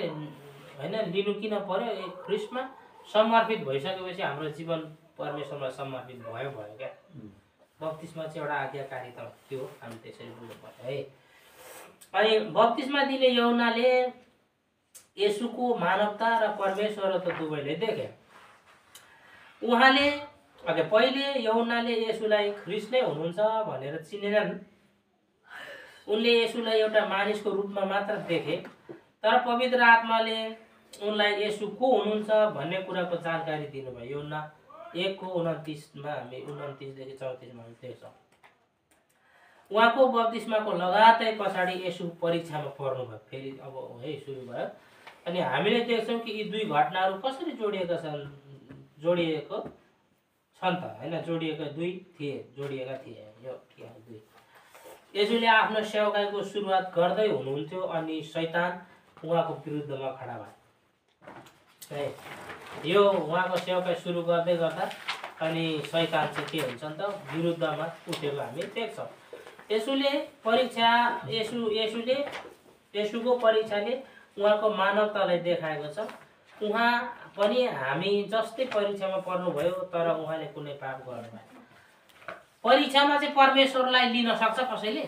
हैन लिनु किन पर्यो ख्रिस्टमा समर्पित भइसकेपछि हाम्रो जीवन परमेश्वरमा समर्पित भयो क्या। बप्तिस्मा चाहिँ एउटा आज्ञाकारिता त्यो हामी त्यसरी बुझ्नु पर्छ है। अनि बप्तिस्मा दिने यूहन्नाले येशूको मानवता र परमेश्वर त दुवैले देखे। उहाँले पहिले यूहन्नाले येशूलाई ख्रिस्ट नै हुनुहुन्छ भनेर चिनेनन्। उनले येशूलाई एउटा मानिसको रूपमा मात्र देखे, तर पवित्र आत्माले उनलाई येशू को हुनुहुन्छ भन्ने कुराको जानकारी दिनुभयो। यूहन्ना 1:29 हामी 29 देखि 34 मा देख्छौँ। उहाँको बप्तिस्माको लगातार पछाडि येशू परीक्षामा पर्नुभयो। फेरि अब है सुरु भयो। अनि हामीले देख्छौँ कि यी दुई घटनाहरू कसरी जोडिएका छन् त हैन, जोडिएका थिए यो दुई। येशूले आफ्नो सेवाकाईको सुरुवात गर्दै हुनुहुन्थ्यो अनि शैतान उहाँको विरुद्धमा खडा भयो है। यो उहाँको सेवाकाई सुरु गर्दै गर्दा अनि शैतान चाहिँ के हुन्छ नि त विरुद्धमा उठेको हामी देख्छौँ। येशूको परीक्षाले उहाँको मानवतालाई देखाएको छ। उहाँ पनि हामी जस्तै परीक्षामा पर्नुभयो, तर उहाँले कुनै पाप गर्नु भएन। परीक्षामा चाहिँ परमेश्वरलाई लिन सक्छ कसैले?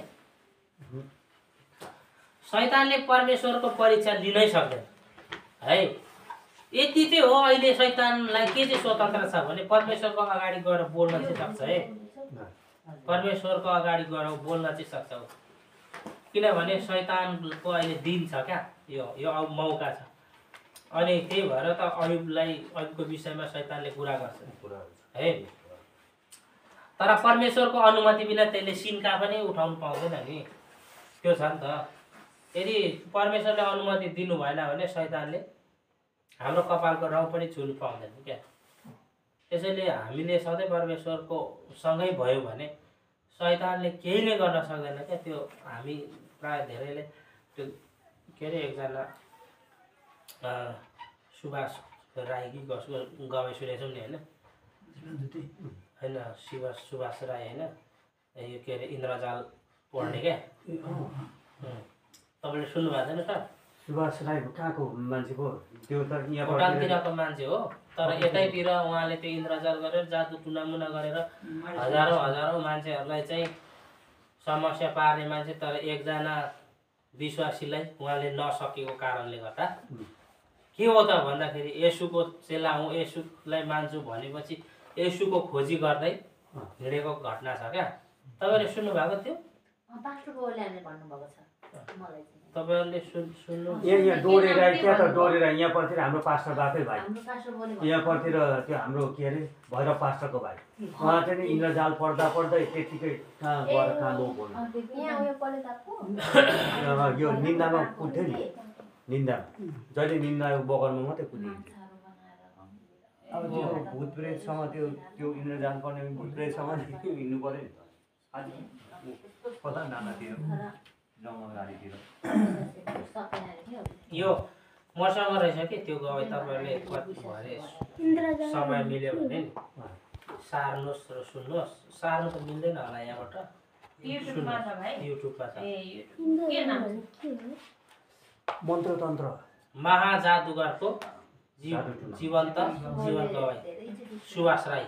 शैतानले परमेश्वरको परीक्षा लिनै सक्दैन है। यति चाहिँ हो, अहिले शैतानलाई के चाहिँ स्वतन्त्र छ भने परमेश्वरको अगाडि गएर बोल्न चाहिँ सक्छ है। परमेश्वरको अगाडि गएर बोल्न चाहिँ सक्छ, किनभने शैतानको अहिले दिन छ क्या, यो अब मौका छ। अनि त्यही भएर त अयुबको विषयमा शैतानले कुरा गर्छ है। तर परमेश्वरको अनुमति बिना त्यसले सिन्का पनि उठाउनु पाउँदैन नि, त्यो छ नि त। यदि परमेश्वरले अनुमति दिनु भएन भने शैतानले हाम्रो कपालको रौँ पनि छुनु पाउँदैन क्या। त्यसैले हामीले सधैँ परमेश्वरको सँगै भयो भने शैतानले केही नै गर्न सक्दैन क्या। त्यो हामी प्राय धेरैले त्यो के अरे एकजना सुभाष राई कि कसको गवाई सुनेछौँ नि होइन, सुभाष राई होइन, यो के अरे इन्द्रजाल पढ्ने क्या। तपाईँले सुन्नुभएको छैन सर? सुभाष राई कहाँको मान्छे हो? त्यो त भुटानतिरको मान्छे हो, तर यतैतिर उहाँले त्यो इन्द्रजाल गरेर जादु टुनामुना गरेर हजारौँ मान्छेहरूलाई चाहिँ समस्या पार्ने मान्छे। तर एकजना विश्वासीलाई उहाँले नसकेको कारणले गर्दा के हो त भन्दाखेरि येशूको चेला हुँ, येशूलाई मान्छु भनेपछि येशूको खोजी गर्दै हिँडेको घटना छ क्या। तपाईँले सुन्नुभएको थियो? तपाईँहरूले सुन्नु यहाँ डोरेर क्या त डोरेर यहाँ पर्तिर हाम्रो पास्टर बाकै भाइ, यहाँ पर्तिर त्यो हाम्रो के अरे भैरव पास्टरको भाइ, उहाँ चाहिँ नि इन्द्रजाल पढ्दा त्यतिकै कहाँ गएर कहाँ लो बोल्नु यो निन्दामा कुद्थ्यो नि, निन्दामा जहिले निन्दाको बगरमा मात्रै कुद्यो। अब त्यो भूत प्रेतसँग त्यो इन्द्रजाल पढ्ने भूत प्रेतसँग हिँड्नु पऱ्यो नि त। आज कता नानातिर जङ्गलबारीतिर यो मसँग रहेछ कि त्यो गवाई। तपाईँहरूले कति भरे समय मिल्यो भने नि सार्नुहोस् र सुन्नुहोस्। सार्नु त मिल्दैन होला यहाँबाट, युट्युबमा छ। मन्त्रतन्त्र महाजादुगरको जीवन गवाई सुभाष राई।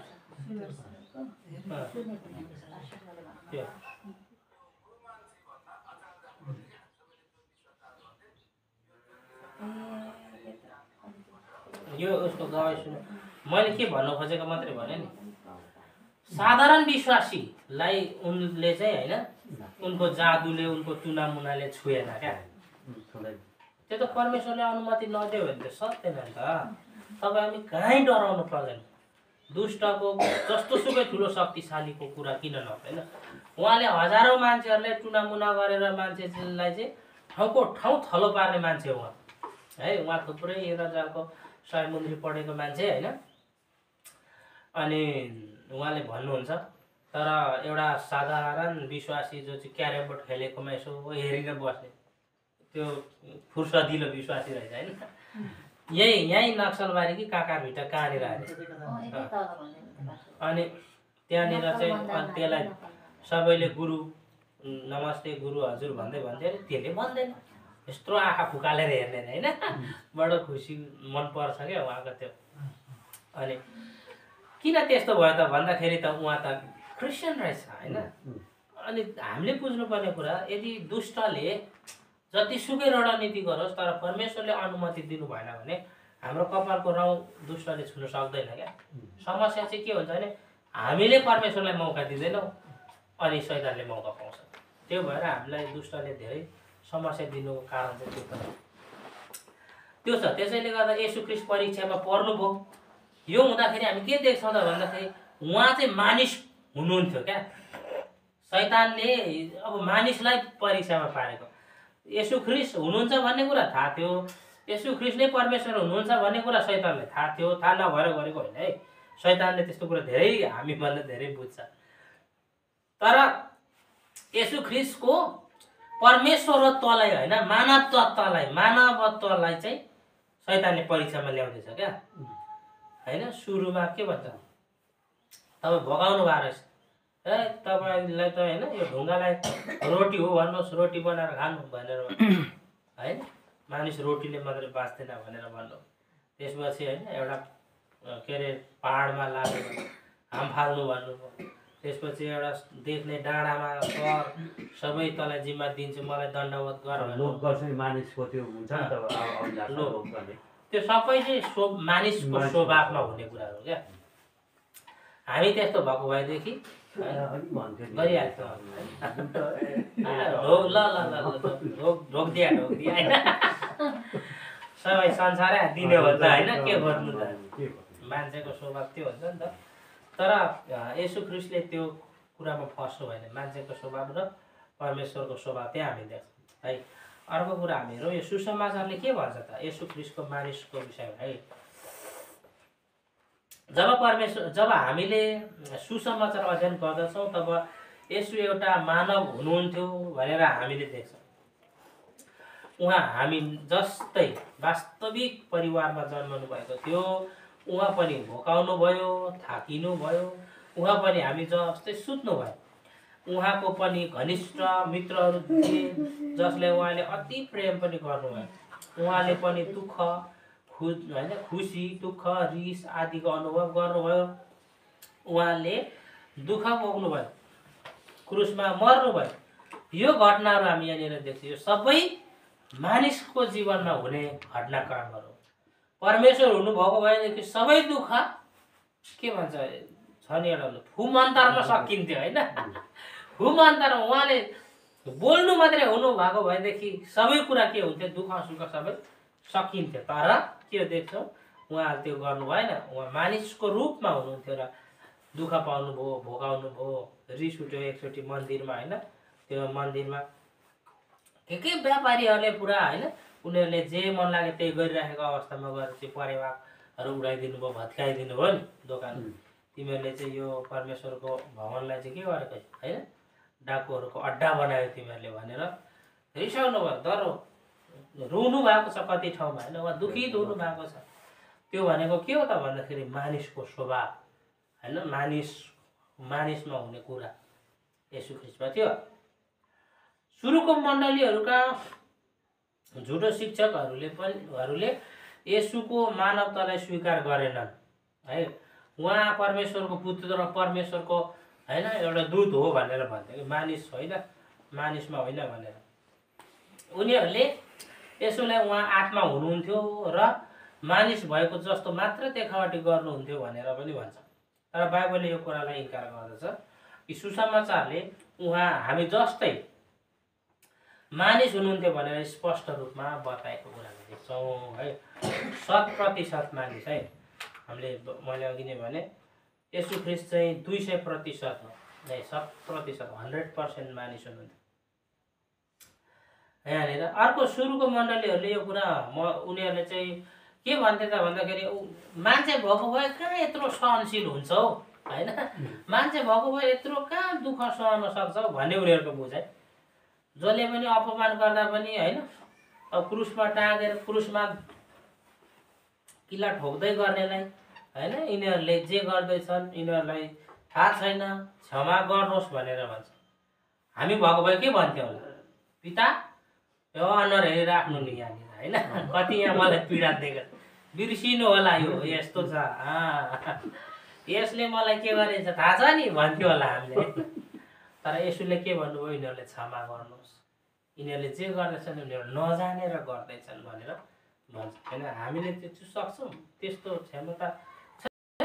यो उसको गवाई सुन्नु। मैले के भन्नु खोजेको मात्रै भने नि, साधारण विश्वासीलाई उनले चाहिँ होइन उनको जादुले उनको टुनामुनाले छुएन क्या। त्यो त परमेश्वरले अनुमति नदियो भने त सक्दैन नि त। तपाईँ हामी कहीँ डराउनु पर्दैन। दुष्टको जस्तो सुकै ठुलो शक्तिशालीको कुरा किन नहोस्। उहाँले हजारौँ मान्छेहरूलाई टुनामुना गरेर मान्छेलाई चाहिँ ठाउँको ठाउँ थलो पार्ने मान्छे हो उहाँ है। उहाँ थुप्रै इन्द्रजालको 100 मुन्द्री पढेको मान्छे होइन। अनि उहाँले भन्नुहुन्छ, तर एउटा साधारण विश्वासी जो चाहिँ क्यारम बोर्ड खेलेकोमा यसो हेरेर बस्ने त्यो फुर्सदिलो विश्वासी रहेछ होइन। यहीँ नक्सलबारी कि काकाभिटा कहाँनिर आयो। अनि त्यहाँनिर चाहिँ त्यसलाई सबैले गुरु नमस्ते गुरु हजुर भन्दै भन्थ्यो अरे, त्यसले भन्दैन। यत्रो आँखा फुकालेर हेर्ने होइन बडो खुसी मनपर्छ क्या उहाँको त्यो। अनि किन त्यस्तो भयो त भन्दाखेरि त उहाँ त क्रिस्चियन रहेछ होइन। अनि हामीले बुझ्नुपर्ने कुरा यदि दुष्टले जतिसुकै रणनीति गरोस् तर परमेश्वरले अनुमति दिनु भएन भने हाम्रो कपालको रौँ दुष्टले छुन सक्दैन क्या। समस्या चाहिँ के हुन्छ भने हामीले परमेश्वरलाई मौका दिँदैनौँ अनि शैतानले मौका पाउँछ। त्यो भएर हामीलाई दुष्टले धेरै समस्या दिनुको कारण चाहिँ त्यो छ। त्यसैले गर्दा येशू ख्रीष्ट परीक्षामा पर्नुभयो। यो हुँदाखेरि हामी के देख्छौँ त भन्दाखेरि उहाँ चाहिँ मानिस हुनुहुन्थ्यो क्या। शैतानले अब मानिसलाई परीक्षामा पारेको। येशू ख्रीष्ट हुनुहुन्छ भन्ने कुरा थाहा थियो, येशू ख्रीष्ट नै परमेश्वर हुनुहुन्छ भन्ने कुरा शैतानलाई थाहा थियो। थाहा नभएर गरेको होइन है, शैतानले त्यस्तो कुरा धेरै हामीभन्दा धेरै बुझ्छ। तर येशू ख्रीष्टको परमेश्वरत्वलाई होइन मानवत्वलाई चाहिँ शैतानले परीक्षामा ल्याउँदैछ क्या होइन। सुरुमा के भन्छ, तपाईँ भगाउनु भएको रहेछ ए तपाईँलाई त होइन यो ढुङ्गालाई रोटी हो भन्नुहोस्, रोटी बनाएर खानु भनेर होइन। मानिस रोटीले मात्रै बाँच्दैन भनेर भन्नु। त्यसपछि होइन एउटा के अरे पहाडमा लागेर हाम फाल्नु भन्नुभयो। त्यसपछि एउटा देख्ने डाँडामा कर सबै तँलाई जिम्मा दिन्छु मलाई दण्डवत गर लोभ गर्छ नि मानिसको त्यो हुन्छ नि त लोभ गर्ने। त्यो सबै चाहिँ मानिसको स्वभावमा हुने कुराहरू क्या। हामी त्यस्तो भएको भएदेखि गरिहाल्छौँ। ढोकिदिया होइन सबै संसारै दिने हो त होइन, के गर्नु त मान्छेको स्वभाव त्यो हुन्छ नि त। तर येशू ख्रीष्टले त्यो कुरामा फस्नु भएन। मान्छेको स्वभाव र परमेश्वरको स्वभाव त्यहाँ हामी देख्छौँ है। अर्को कुरा हामी हेरौँ, यो सुसमाचारले के भन्छ त येशू ख्रीष्टको मानिसको विषयमा है। जब हामीले सुसमाचार अध्ययन गर्दछौँ तब येशू एउटा मानव हुनुहुन्थ्यो भनेर हामीले देख्छौँ। उहाँ हामी जस्तै वास्तविक परिवारमा जन्मनु भएको थियो। उहाँ पनि भोकाउनु भयो, थाकिनु भयो, उहाँ पनि हामी जस्तै सुत्नु भयो। उहाँको पनि घनिष्ठ मित्रहरू थिए जसले उहाँले अति प्रेम पनि गर्नुभयो। उहाँले पनि दुःख होइन खुसी दुःख रिस आदिको अनुभव गर्नुभयो। उहाँले दुःख भोग्नुभयो, क्रुसमा मर्नुभयो। यो घटनाहरू हामी यहाँनिर देख्छौँ। यो सबै मानिसको जीवनमा हुने घटनाक्रमहरू। परमेश्वर हुनुभएको भएदेखि सबै दुःख के भन्छ छ नि एउटा भूमन्तरमा सकिन्थ्यो होइन। भूमन्तरमा उहाँले बोल्नु मात्रै हुनुभएको भएदेखि सबै कुरा के हुन्थ्यो, दुःख सुख सबै सकिन्थ्यो। तर के देख्छौँ उहाँले त्यो गर्नु भएन। उहाँ मानिसको रूपमा हुनुहुन्थ्यो र दुःख पाउनुभयो, भोगाउनु भयो, रिस उठ्यो एकचोटि मन्दिरमा होइन। त्यो मन्दिरमा के व्यापारीहरूले पुरा होइन उनीहरूले जे मन लाग्यो त्यही गरिराखेको अवस्थामा गएर चाहिँ परेवाहरू उडाइदिनु भयो, भत्काइदिनु भयो नि दोकान। तिमीहरूले चाहिँ यो परमेश्वरको भवनलाई चाहिँ के गरेको होइन, डाकुहरूको अड्डा बनायो तिमीहरूले भनेर रिसाउनु भयो। दरो रुनु भएको छ कति ठाउँमा होइन, उहाँ दुखित हुनु भएको छ। त्यो भनेको के हो त भन्दाखेरि मानिसको स्वभाव होइन, मानिसमा हुने कुरा येशू ख्रीष्टमा थियो। सुरुको मण्डलीहरूका झुटो शिक्षकहरूले येशूको मानवतालाई स्वीकार गरेनन् है। उहाँ परमेश्वरको पुत्र र परमेश्वरको होइन एउटा दूत हो भनेर भन्थे कि मानिस होइन, मानिसमा होइन भनेर। उनीहरूले येशूलाई उहाँ आत्मा हुनुहुन्थ्यो र मानिस भएको जस्तो मात्र देखावटी गर्नुहुन्थ्यो भनेर पनि भन्छ। तर बाइबलले यो कुरालाई इन्कार गर्दछ कि सुसमाचारले उहाँ हामी जस्तै मानिस हुनुहुन्थ्यो भनेर स्पष्ट रूपमा बताएको कुरा देख्छौँ है। 100% मानिस है। मैले अघि नै भने येशू ख्रीष्ट चाहिँ 200% हो है, 100% मानिस हुनुहुन्थ्यो यहाँनिर। अर्को सुरुको मण्डलीहरूले यो कुरा उनीहरूले चाहिँ के भन्थे त भन्दाखेरि मान्छे भएको भए कहाँ यत्रो सहनशील हुन्छ हौ होइन, मान्छे भएको भए यत्रो कहाँ दुःख सहन सक्छ भन्ने उनीहरूको बुझाइ। जसले पनि अपमान गर्दा पनि होइन, अब क्रुसमा टाँगेर क्रुसमा किल्ला ठोक्दै गर्नेलाई होइन यिनीहरूले जे गर्दैछन् यिनीहरूलाई थाहा छैन, क्षमा गर्नुहोस् भनेर भन्छ। हामी भएको भए के भन्थ्यौँ होला, पिता यो अनुहार हेरिराख्नु नि यहाँनिर होइन कति यहाँ मलाई पीडा दिएको बिर्सिनु होला यो यस्तो छ यसले मलाई के गरेछ थाहा छ नि भन्थ्यो होला हामीले तर यसुले के भन्नुभयो यिनीहरूले क्षमा गर्नुहोस् यिनीहरूले जे गर्दैछन् उनीहरू नजानेर गर्दैछन् भनेर भन्छ होइन हामीले त्यो सक्छौँ त्यस्तो क्षमता